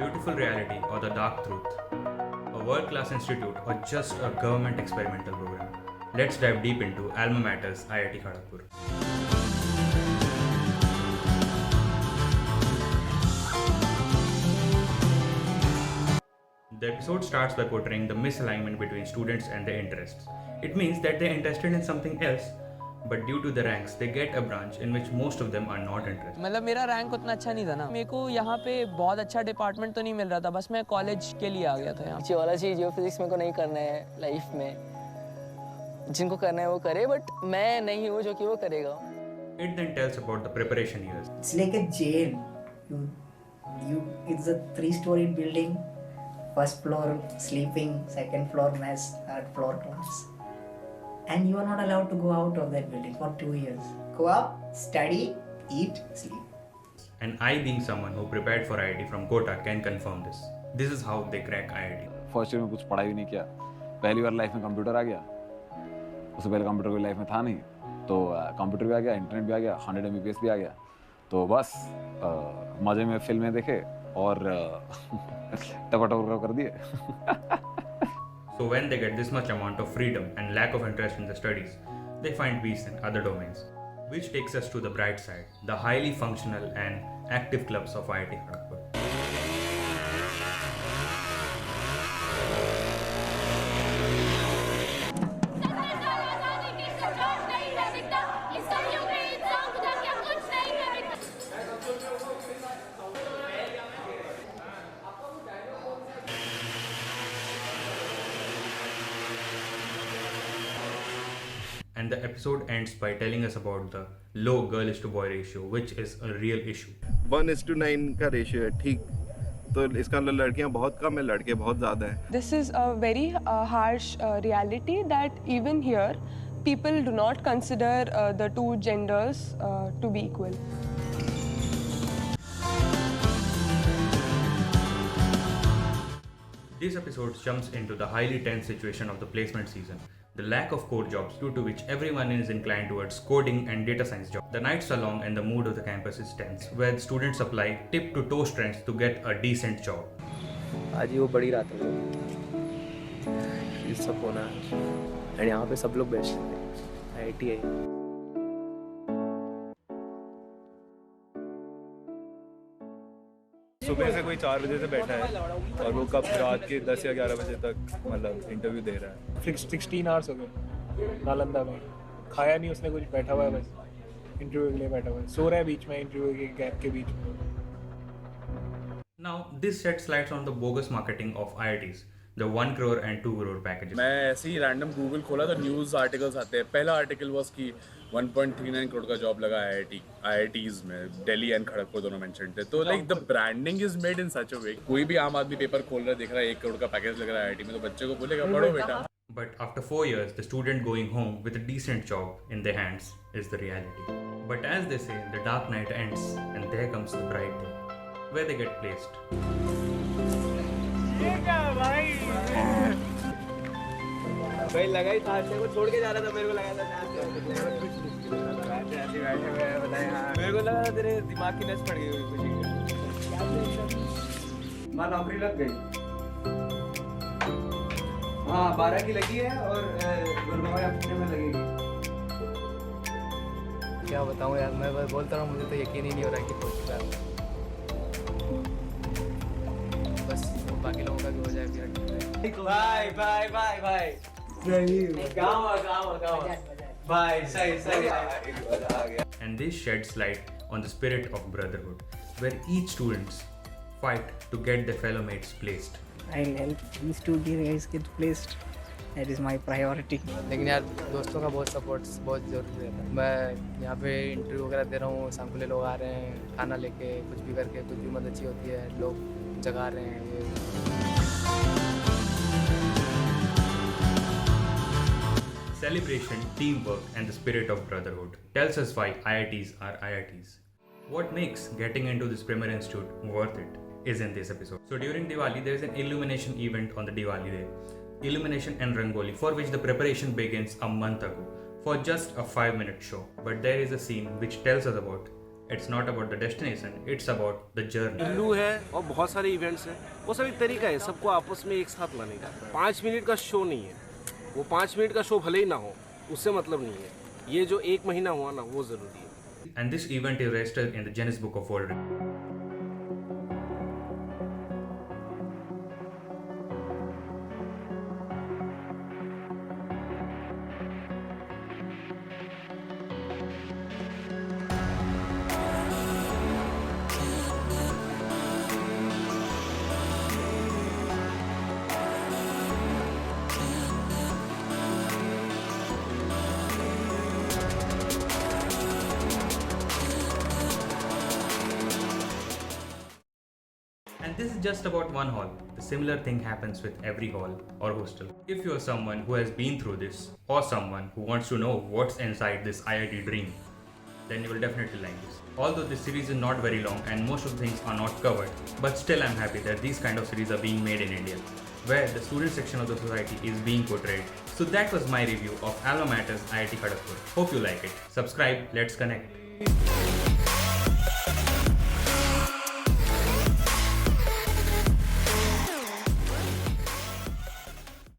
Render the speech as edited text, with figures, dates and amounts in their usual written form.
beautiful reality or the dark truth, a world-class institute or just a government experimental program. Let's dive deep into Alma Mater's IIT Kharagpur. The episode starts by portraying the misalignment between students and their interests. It means that they're interested in something else, but due to the ranks, they get a branch in which most of them are not interested. मतलब मेरा rank उतना अच्छा नहीं था ना, मेरे को यहाँ पे बहुत अच्छा डिपार्टमेंट तो नहीं मिल रहा था, बस मैं कॉलेज के लिए आ गया था यहाँ। जियोलॉजी जियोफिजिक्स मेरे को नहीं करना है लाइफ में, जिनको करना है वो करे, बट मैं नहीं हूँ जो कि वो करेगा। It then tells about the preparation years. It's like a jail. It's a 3-story building. First floor sleeping, second floor mess, third floor class. And you are not allowed to go out of that building for 2 years. Go up, study, eat, sleep. And I, being someone who prepared for IIT from Kota, can confirm this. This is how they crack IIT. First year में कुछ पढ़ाई भी नहीं किया, पहली बार life में computer आ गया। उससे पहले कंप्यूटर कोई लाइफ में था नहीं, तो कंप्यूटर भी आ गया, इंटरनेट भी आ गया, 100 Mbps भी आ गया। तो बस मजे में फिल्में देखे और टपा कर दिए। So when they get this much amount of freedom and lack of interest in the studies, they find peace in other domains. Which takes us to the bright side, the highly functional and active clubs of IIT Kharagpur. And the episode ends by telling us about the low girlish to boy ratio, which is a real issue. 1:9 का ratio है, ठीक। तो इसका मतलब लड़कियां बहुत कम है, लड़के बहुत ज़्यादा हैं। This is a very harsh reality that even here people do not consider the two genders to be equal. This episode jumps into the highly tense situation of the placement season, the lack of core jobs due to which everyone is inclined towards coding and data science jobs. The nights are long and the mood of the campus is tense, where the students apply tip to toe strengths to get a decent job. आज ही वो बड़ी रात है, ये सब होना है, और यहाँ पे सब लोग बेस्ट हैं, IIT सुबह से कोई 4 बजे से बैठा है और वो कब रात के 10 या 11 बजे तक मतलब इंटरव्यू दे रहा है। 16 आवर्स हो गए नालंदा में, खाया नहीं उसने कुछ, बैठा हुआ है बस इंटरव्यू के लिए बैठा हुआ है, सो रहा है बीच में इंटरव्यू के गैप के बीच में। Now this sheds lights on the bogus marketing of IITs, the 1 crore and 2 crore packages. मैं ऐसे ही रैंडम गूगल खोला तो न्यूज़ आर्टिकल्स आते हैं। पहला आर्टिकल वाज कि 1.39 करोड़ का जॉब लगा IITs में, दिल्ली एंड खड़गपुर दोनों मेंशन थे। तो like the branding is made in such a way, कोई भी आम आदमी पेपर खोल रहा है, देख रहा है 1 करोड़ का पैकेज लग रहा है IIT में, तो बच्चे को बोलेगा पढ़ो बेटा। But after 4 years, the student going home with a decent job in their hands is the reality. But as they say, the dark night ends and there comes the bright day, where they get placed. भाई लगा ही था, को छोड़ के जा रहा था, मेरे को लगा था मेरे को लगा था तेरे दिमाग की नस पड़ गई हुई खुशी। माँ नौकरी लग गई, हाँ 12 की लगी है और गुड़गांव अपने में लगेगी। क्या बताऊँ यार, मैं बोलता रहा हूँ, मुझे तो यकीन ही नहीं हो रहा है कि पहुँच चुका है। बस बाकी लोगों का भी हो जाए फिर। Bye bye bye bye, And this sheds light on the spirit of brotherhood, where each students fight to get their fellow mates placed. I'll help these two guys get placed. That is my priority. लेकिन यार दोस्तों का बहुत support बहुत ज़रूरी रहता है। मैं यहाँ पे इंटरव्यू वगैरह दे रहा हूँ, सामने लोग आ रहे हैं खाना लेके, कुछ भी करके, कुछ भी मदद चाहिए होती है, लोग जगा रहे हैं ये। Celebration, teamwork, and the spirit of brotherhood tells us why IITs are IITs. What makes getting into this premier institute worth it is in this episode. So during Diwali, there is an illumination event on the Diwali day. Illumination and Rangoli, for which the preparation begins a month ago for just a 5-minute show. But there is a scene which tells us about It's not about the destination, it's about the journey. इल्लू है और बहुत सारे events हैं, वो सब एक तरीका है सबको आपस में एक साथ लाने का। 5 मिनट का शो नहीं है, वो 5 मिनट का शो भले ही ना हो, उससे मतलब नहीं है। ये जो 1 महीना हुआ ना, वो ज़रूरी है। And this event is registered in the Guinness Book of World Records. And this is just about one hall. The similar thing happens with every hall or hostel. If you're someone who has been through this, or someone who wants to know what's inside this IIT dream, then you will definitely like this. Although this series is not very long and most of the things are not covered, but still I'm happy that these kind of series are being made in India, where the student section of the society is being portrayed. So that was my review of Alma Mater's IIT Kharagpur. Hope you like it. Subscribe, let's connect.